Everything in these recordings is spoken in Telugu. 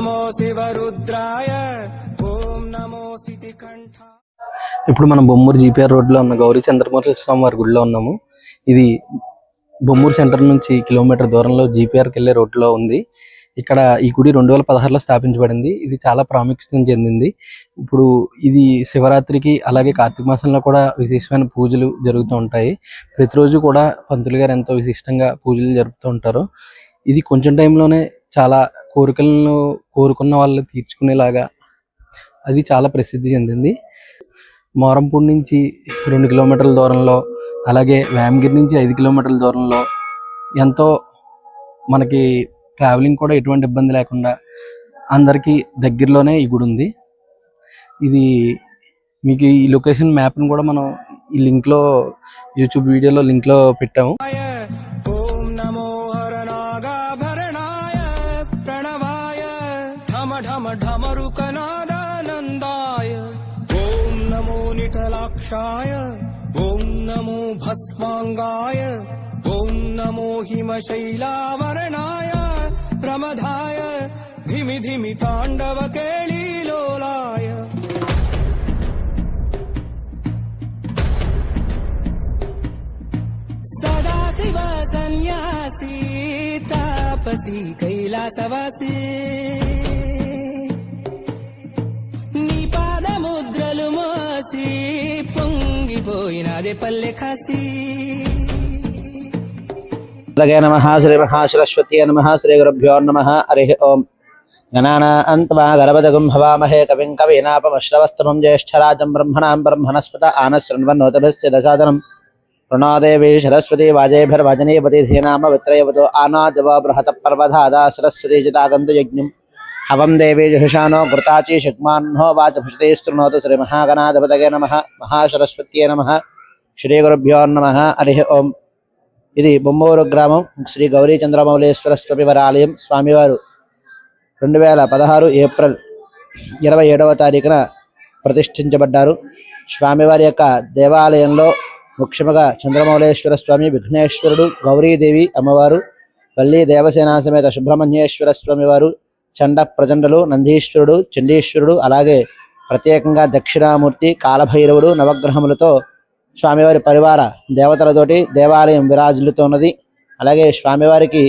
నమో శివరుద్రాయ ఓం నమో సితికంఠ. ఇప్పుడు మనం బొమ్మూరు జీపీఆర్ రోడ్లో ఉన్న గౌరీ చంద్రమౌళి స్వామి వారి గుడిలో ఉన్నాము. ఇది బొమ్మూరు సెంటర్ నుంచి కిలోమీటర్ దూరంలో జీపీఆర్కి వెళ్ళే రోడ్లో ఉంది. ఇక్కడ ఈ గుడి 2016లో స్థాపించబడింది. ఇది చాలా ప్రాముఖ్యత చెందింది. ఇప్పుడు ఇది శివరాత్రికి అలాగే కార్తీక మాసంలో కూడా విశేషమైన పూజలు జరుగుతూ ఉంటాయి. ప్రతిరోజు కూడా పంతులు గారు ఎంతో విశిష్టంగా పూజలు జరుపుతూ ఉంటారు. ఇది కొంచెం టైంలోనే చాలా కోరికలను కోరుకున్న వాళ్ళు తీర్చుకునేలాగా అది చాలా ప్రసిద్ధి చెందింది. మోరంపూడి నుంచి 2 కిలోమీటర్ల దూరంలో, అలాగే వేమగిరి నుంచి 5 కిలోమీటర్ల దూరంలో ఎంతో మనకి ట్రావెలింగ్ కూడా ఎటువంటి ఇబ్బంది లేకుండా అందరికీ దగ్గరలోనే ఈ గుడి ఉంది. ఇది మీకు ఈ లొకేషన్ మ్యాప్ను కూడా మనం ఈ లింక్లో యూట్యూబ్ వీడియోలో లింక్లో పెట్టాము. ఓం నమో హరనాగాభరణాయ ప్రణవాయ ఢమ ఢమ ఢమరుకనాదానందాయ ఓం నమో నిటలాక్షాయ ఓం నమో భస్మాంగాయ ఓం నమో హిమశైలావరణాయ ప్రమదాయ ధిమి ధిమి తాండవ కేళీలోలాయ సదాశివ సన్యాసి తాపసి కైలాసవాసి నీ పాదముద్రలు మోసి పొంగిపోయినదే పల్లె కాసి. నమః శ్రీ మహాసరస్వతి నమః శ్రీ గురుభ్యో నమః. హరి ఓం. గణానాన్త్వా గణపతిగుం హవామహే కవిం కవీనాపమశ్రవస్తమం జ్యేష్ఠరాజం బ్రహ్మణాం బ్రహ్మణస్పత ఆనశృణ్వన్నోతభిస్య దశాదనం ప్రణోదేవి సరస్వతి వాజేభిర్వజనీపతి ధీనామ విత్రయవతో ఆనాద్వ బృహత పర్వధాదా సరస్వతి జితాగంతు యజ్ఞం హవం దేవి జుషానో కృతాచి శక్మాన్నో వాచభుషతే స్తృణోతు శ్రీ మహాగణాధిపతగే నమః. మహాసరస్వత్యే నమః. శ్రీ గురుభ్యో నమః. హరి ఓం. ఇది బొమ్మూరు గ్రామం శ్రీ గౌరీ చంద్రమౌళేశ్వర స్వామివారి ఆలయం. స్వామివారు 2016 ఏప్రిల్ 27వ తారీఖున ప్రతిష్ఠించబడ్డారు. స్వామివారి యొక్క దేవాలయంలో ముఖ్యముగా చంద్రమౌళేశ్వర స్వామి, విఘ్నేశ్వరుడు, గౌరీదేవి అమ్మవారు, వల్లి దేవసేనా సమేత సుబ్రహ్మణ్యేశ్వర స్వామివారు, చండ ప్రచండలు, నందీశ్వరుడు, చండీశ్వరుడు, అలాగే ప్రత్యేకంగా దక్షిణామూర్తి, కాలభైరవుడు, నవగ్రహములతో స్వామివారి పరివార దేవతలతోటి దేవాలయం విరాజిల్లుతున్నది. అలాగే స్వామివారికి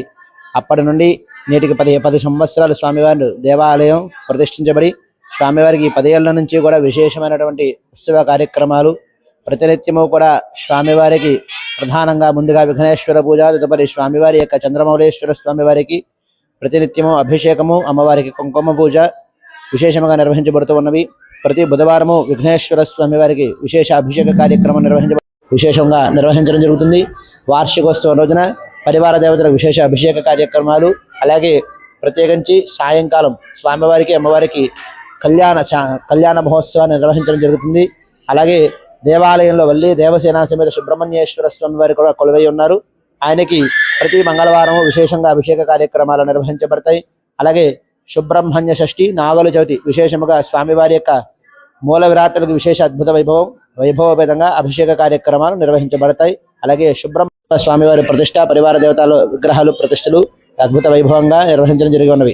అప్పటి నుండి నేటికి 10 సంవత్సరాలు స్వామివారి దేవాలయం ప్రతిష్ఠించబడి స్వామివారికి 10 ఏళ్ల నుంచి కూడా విశేషమైనటువంటి ఉత్సవ కార్యక్రమాలు ప్రతినిత్యము కూడా స్వామివారికి ప్రధానంగా ముందుగా విఘ్నేశ్వర పూజ, తదుపరి స్వామివారి యొక్క చంద్రమౌళేశ్వర స్వామివారికి ప్రతినిత్యము అభిషేకము, అమ్మవారికి కుంకుమ పూజ విశేషంగా నిర్వహించబడుతూ ఉన్నవి. ప్రతి బుధవారము విఘ్నేశ్వర స్వామి వారికి విశేష అభిషేక కార్యక్రమం విశేషంగా నిర్వహించడం జరుగుతుంది. వార్షికోత్సవం రోజున పరివార దేవతలకు విశేష అభిషేక కార్యక్రమాలు, అలాగే ప్రత్యేకించి సాయంకాలం స్వామివారికి అమ్మవారికి కళ్యాణ మహోత్సవాన్ని నిర్వహించడం జరుగుతుంది. అలాగే దేవాలయంలో వల్లి దేవసేనా సమేత సుబ్రహ్మణ్యేశ్వర స్వామి వారి కూడా కొలువై ఉన్నారు. ఆయనకి ప్రతి మంగళవారము విశేషంగా అభిషేక కార్యక్రమాలు నిర్వహించబడతాయి. అలాగే సుబ్రహ్మణ్య షష్ఠి, నాగుల చవితి విశేషముగా స్వామివారి యొక్క మూల విరాట్టులకు విశేష అద్భుత వైభవపేతంగా అభిషేక కార్యక్రమాలు నిర్వహించబడతాయి. అలాగే సుబ్రహ్మణ్య స్వామివారి ప్రతిష్ట, పరివార దేవతల విగ్రహాలు ప్రతిష్టలు అద్భుత వైభవంగా నిర్వహించడం జరిగి ఉన్నవి.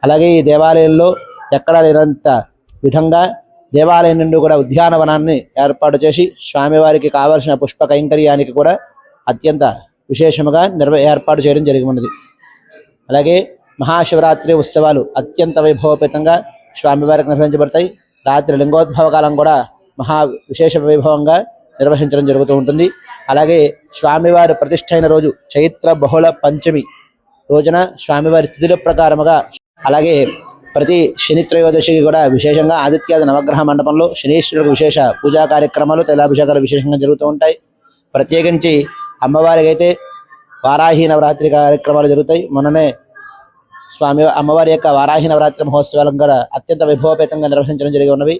అలాగే ఈ దేవాలయంలో ఎక్కడా లేనంత విధంగా దేవాలయం నుండి కూడా ఉద్యానవనాన్ని ఏర్పాటు చేసి స్వామివారికి కావలసిన పుష్ప కైంకర్యానికి కూడా అత్యంత విశేషముగా ఏర్పాటు చేయడం జరిగి ఉన్నది. అలాగే మహాశివరాత్రి ఉత్సవాలు అత్యంత వైభవపేతంగా స్వామివారికి నిర్వహించబడతాయి. రాత్రి లింగోద్భవ కాలం కూడా మహా విశేష వైభవంగా నిర్వహించడం జరుగుతూ ఉంటుంది. అలాగే స్వామివారి ప్రతిష్ఠ అయిన రోజు చైత్ర బహుళ పంచమి రోజున స్వామివారి తిథుల ప్రకారముగా, అలాగే ప్రతి శని త్రయోదశికి కూడా విశేషంగా ఆదిత్యాది నవగ్రహ మండపంలో శనీశ్వరులకు విశేష పూజా కార్యక్రమాలు, తైలాభిషేకాలు విశేషంగా జరుగుతూ ఉంటాయి. ప్రత్యేకించి అమ్మవారికి అయితే వారాహి నవరాత్రి కార్యక్రమాలు జరుగుతాయి. మొన్ననే అమ్మవారి యొక్క వారాహి నవరాత్రి మహోత్సవాలను కూడా అత్యంత వైభవపేతంగా నిర్వహించడం జరిగి ఉన్నవి.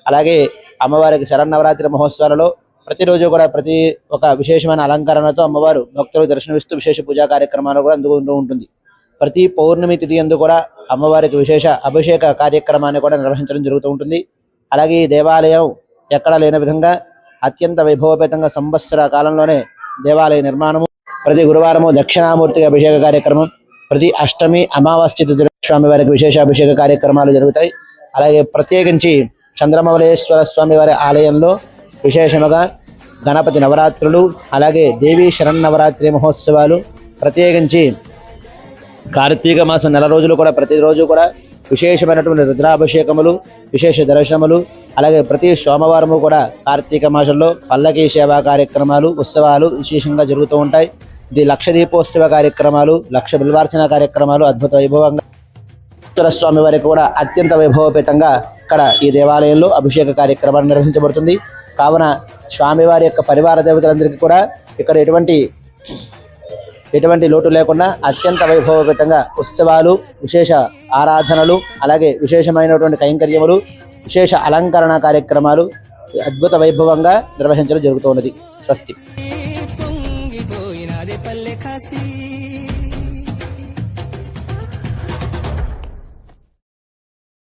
అలాగే అమ్మవారికి శరన్నవరాత్రి మహోత్సవాలలో ప్రతిరోజు కూడా ప్రతి ఒక విశేషమైన అలంకరణతో అమ్మవారు భక్తులకు దర్శనమిస్తూ విశేష పూజా కార్యక్రమాలు కూడా అందుకుంటూ ఉంటుంది. ప్రతి పౌర్ణమి తిథి యందు కూడా అమ్మవారికి విశేష అభిషేక కార్యక్రమాన్ని కూడా నిర్వహించడం జరుగుతూ ఉంటుంది. అలాగే ఈ దేవాలయం ఎక్కడా లేని విధంగా అత్యంత వైభవపేతంగా సంవత్సర కాలంలోనే దేవాలయ నిర్మాణము, ప్రతి గురువారము దక్షిణామూర్తికి అభిషేక కార్యక్రమం, ప్రతి అష్టమి అమావాస్య తిథిలో స్వామి వారికి విశేషాభిషేక కార్యక్రమాలు జరుగుతాయి. అలాగే ప్రత్యేకించి చంద్రమౌళేశ్వర స్వామి వారి ఆలయంలో విశేషముగా గణపతి నవరాత్రులు, అలాగే దేవీ శరన్నవరాత్రి మహోత్సవాలు, ప్రత్యేకించి కార్తీక మాసం నెల రోజులు కూడా ప్రతిరోజు కూడా విశేషమైనటువంటి రుద్రాభిషేకములు, విశేష దర్శనములు, అలాగే ప్రతి సోమవారము కూడా కార్తీక మాసంలో పల్లకీ సేవా కార్యక్రమాలు, ఉత్సవాలు విశేషంగా జరుగుతూ ఉంటాయి. ఇది లక్ష దీపోత్సవ కార్యక్రమాలు, లక్ష బిల్వార్చన కార్యక్రమాలు అద్భుత వైభవంగా స్వామి వారికి కూడా అత్యంత వైభవపేతంగా ఇక్కడ ఈ దేవాలయంలో అభిషేక కార్యక్రమాలు నిర్వహించబడుతుంది. కావున స్వామివారి యొక్క పరివార దేవతలందరికీ కూడా ఇక్కడ ఎటువంటి లోటు లేకుండా అత్యంత వైభవపేతంగా ఉత్సవాలు, విశేష ఆరాధనలు, అలాగే విశేషమైనటువంటి కైంకర్యములు, విశేష అలంకరణ కార్యక్రమాలు అద్భుత వైభవంగా నిర్వహించడం జరుగుతున్నది. స్వస్తి.